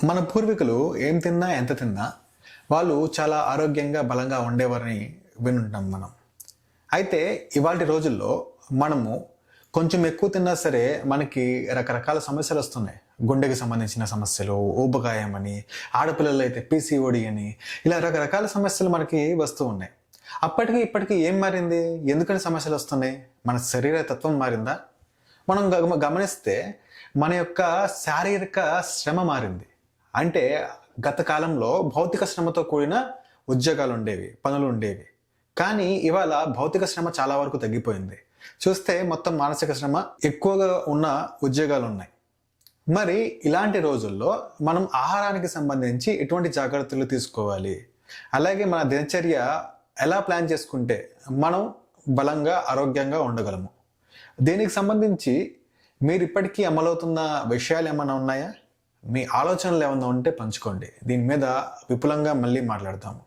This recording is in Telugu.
మన పూర్వీకులు ఏం తిన్నా, ఎంత తిన్నా వాళ్ళు చాలా ఆరోగ్యంగా, బలంగా ఉండేవారని వినుంటాం మనం. అయితే ఇవాల్టి రోజుల్లో మనము కొంచెం ఎక్కువ తిన్నా సరే మనకి రకరకాల సమస్యలొస్తున్నాయి. గుండెకి సంబంధించిన సమస్యలు, ఊబకాయం అని, ఆడపిల్లల్లో అయితే పీసీఓడీ అని, ఇలా రకరకాల సమస్యలు మనకి వస్తూ ఉన్నాయి. అప్పటికి ఇప్పటికి ఏం మారింది? ఎందుకని సమస్యలొస్తున్నాయి? మన శరీర తత్వం మారిందా? మనం గమనిస్తే మన యొక్క శారీరక శ్రమ మారింది. అంటే గత కాలంలో భౌతిక శ్రమతో కూడిన ఉద్యోగాలుండేవి, పనులుండేవి. కానీ ఇవాళ భౌతిక శ్రమ చాలా వరకు తగ్గిపోయింది. చూస్తే మొత్తం మానసిక శ్రమ ఎక్కువగా ఉన్న ఉద్యోగాలున్నాయి. మరి ఇలాంటి రోజుల్లో మనం ఆహారానికి సంబంధించి ఎటువంటి జాగ్రత్తలు తీసుకోవాలి? అలాగే మన దినచర్య ఎలా ప్లాన్ చేసుకుంటే మనం బలంగా, ఆరోగ్యంగా ఉండగలము? దీనికి సంబంధించి మీరిప్పటికీ అమలవుతున్న విషయాలేమన్నా ఉన్నాయా? మీ ఆలోచనలు ఏమన్నా ఉంటే పంచుకోండి. దీని మీద విపులంగా మళ్ళీ మాట్లాడతాము.